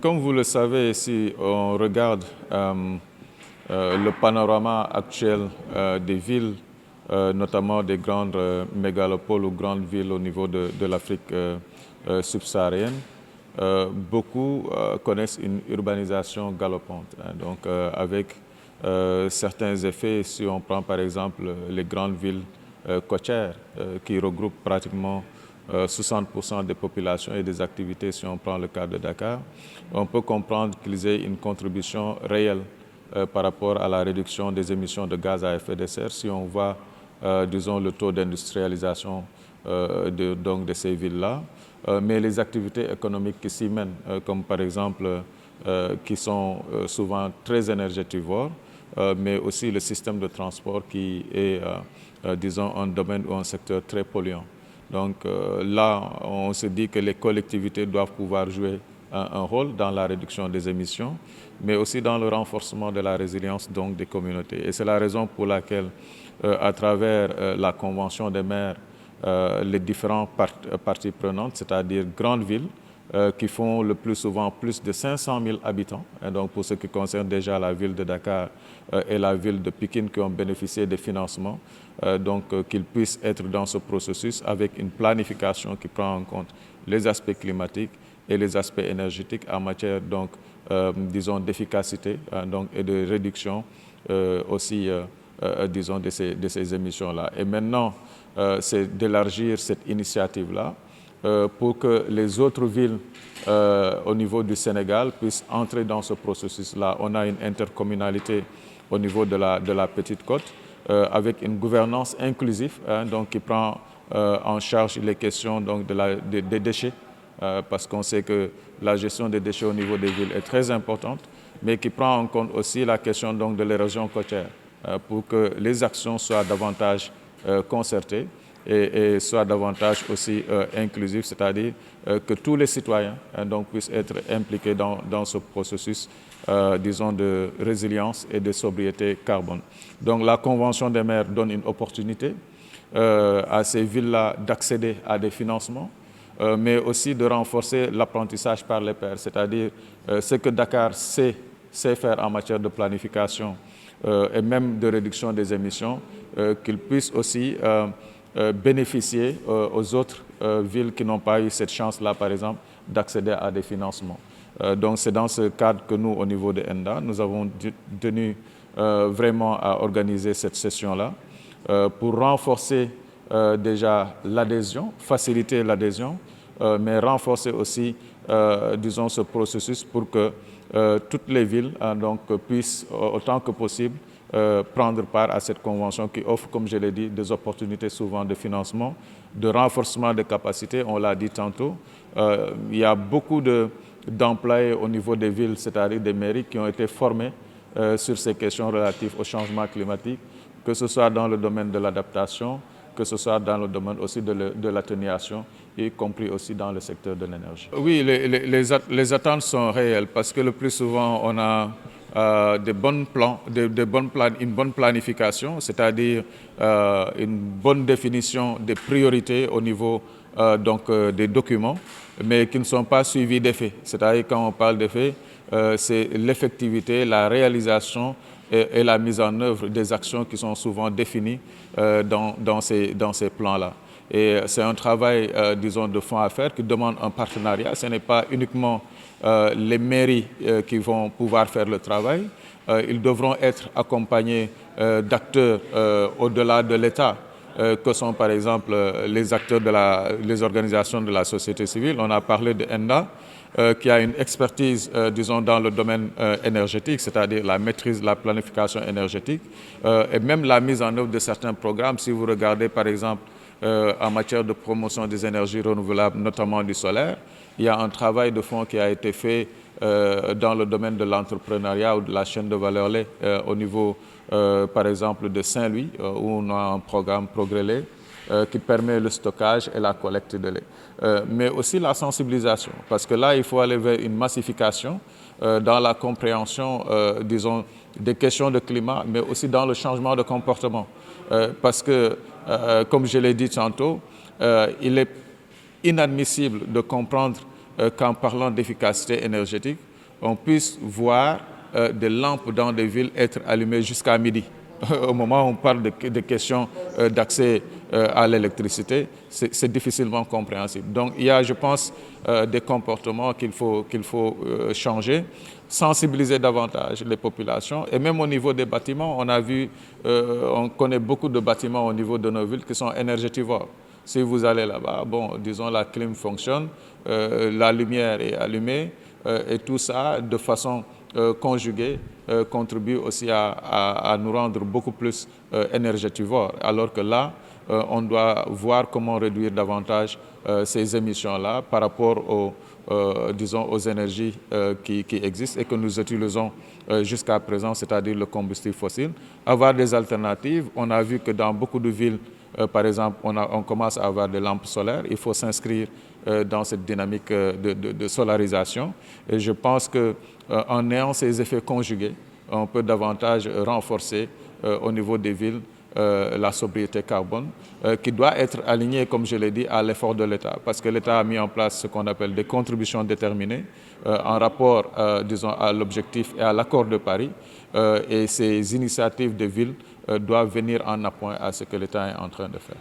Comme vous le savez, si on regarde le panorama actuel des villes, notamment des grandes mégalopoles ou grandes villes au niveau de l'Afrique subsaharienne, beaucoup connaissent une urbanisation galopante, hein, donc avec certains effets. Si on prend par exemple les grandes villes côtières qui regroupent pratiquement 60% des populations et des activités, si on prend le cas de Dakar, on peut comprendre qu'ils aient une contribution réelle par rapport à la réduction des émissions de gaz à effet de serre. Si on voit, disons, le taux d'industrialisation de ces villes-là, mais les activités économiques qui s'y mènent, comme par exemple qui sont souvent très énergétivores, mais aussi le système de transport qui est, disons, un domaine ou un secteur très polluant. Donc là, on se dit que les collectivités doivent pouvoir jouer un rôle dans la réduction des émissions, mais aussi dans le renforcement de la résilience donc, des communautés. Et c'est la raison pour laquelle, à travers la Convention des maires, les différentes parties prenantes, c'est-à-dire grandes villes, qui font le plus souvent plus de 500 000 habitants. Et donc pour ce qui concerne déjà la ville de Dakar et la ville de Pikine qui ont bénéficié des financements, donc qu'ils puissent être dans ce processus avec une planification qui prend en compte les aspects climatiques et les aspects énergétiques en matière donc, disons, d'efficacité donc, et de réduction aussi, disons, de ces émissions-là. Et maintenant, c'est d'élargir cette initiative-là pour que les autres villes au niveau du Sénégal puissent entrer dans ce processus-là. On a une intercommunalité au niveau de la Petite Côte avec une gouvernance inclusive hein, donc, qui prend en charge les questions donc, des déchets parce qu'on sait que la gestion des déchets au niveau des villes est très importante, mais qui prend en compte aussi la question donc, de l'érosion côtière pour que les actions soient davantage concertées et soit davantage aussi inclusif, c'est-à-dire que tous les citoyens donc, puissent être impliqués dans ce processus, disons, de résilience et de sobriété carbone. Donc la Convention des maires donne une opportunité à ces villes-là d'accéder à des financements, mais aussi de renforcer l'apprentissage par les pairs, c'est-à-dire ce que Dakar sait faire en matière de planification et même de réduction des émissions, qu'ils puissent aussi bénéficier aux autres villes qui n'ont pas eu cette chance-là, par exemple, d'accéder à des financements. Donc c'est dans ce cadre que nous, au niveau de ENDA, nous avons tenu vraiment à organiser cette session-là pour renforcer déjà l'adhésion, faciliter l'adhésion, mais renforcer aussi, disons, ce processus pour que toutes les villes donc, puissent, autant que possible, prendre part à cette convention qui offre, comme je l'ai dit, des opportunités souvent de financement, de renforcement des capacités, on l'a dit tantôt. Il y a beaucoup d'employés au niveau des villes, c'est-à-dire des mairies, qui ont été formés sur ces questions relatives au changement climatique, que ce soit dans le domaine de l'adaptation, que ce soit dans le domaine aussi de l'atténuation, y compris aussi dans le secteur de l'énergie. Oui, les attentes sont réelles parce que le plus souvent, on a une bonne planification, c'est-à-dire une bonne définition des priorités au niveau donc, des documents, mais qui ne sont pas suivis d'effets. C'est-à-dire quand on parle d'effets, c'est l'effectivité, la réalisation et la mise en œuvre des actions qui sont souvent définies dans ces plans-là. Et c'est un travail, disons, de fond à faire qui demande un partenariat. Ce n'est pas uniquement les mairies qui vont pouvoir faire le travail. Ils devront être accompagnés d'acteurs au-delà de l'État, que sont par exemple les acteurs les organisations de la société civile. On a parlé de ENDA, qui a une expertise, disons, dans le domaine énergétique, c'est-à-dire la maîtrise, la planification énergétique, et même la mise en œuvre de certains programmes. Si vous regardez par exemple en matière de promotion des énergies renouvelables, notamment du solaire, il y a un travail de fond qui a été fait dans le domaine de l'entrepreneuriat ou de la chaîne de valeur lait au niveau, par exemple, de Saint-Louis, où on a un programme Progrès Lait qui permet le stockage et la collecte de lait. Mais aussi la sensibilisation, parce que là, il faut aller vers une massification dans la compréhension, disons, des questions de climat, mais aussi dans le changement de comportement. Parce que, comme je l'ai dit tantôt, il est inadmissible de comprendre qu'en parlant d'efficacité énergétique, on puisse voir des lampes dans des villes être allumées jusqu'à midi. Au moment où on parle de questions d'accès à l'électricité, c'est difficilement compréhensible. Donc il y a, je pense, des comportements qu'il faut changer, sensibiliser davantage les populations. Et même au niveau des bâtiments, on a vu, on connaît beaucoup de bâtiments au niveau de nos villes qui sont énergétivores. Si vous allez là-bas, bon, disons la clim fonctionne, la lumière est allumée et tout ça de façon conjuguée contribue aussi à nous rendre beaucoup plus énergétivores. Alors que là, on doit voir comment réduire davantage ces émissions-là par rapport disons, aux énergies qui existent et que nous utilisons jusqu'à présent, c'est-à-dire le combustible fossile. Avoir des alternatives, on a vu que dans beaucoup de villes, par exemple, on commence à avoir des lampes solaires. Il faut s'inscrire dans cette dynamique de solarisation. Et je pense qu'en ayant ces effets conjugués, on peut davantage renforcer au niveau des villes la sobriété carbone, qui doit être alignée, comme je l'ai dit, à l'effort de l'État. Parce que l'État a mis en place ce qu'on appelle des contributions déterminées en rapport, disons, à l'objectif et à l'accord de Paris. Et ces initiatives de villes doivent venir en appoint à ce que l'État est en train de faire.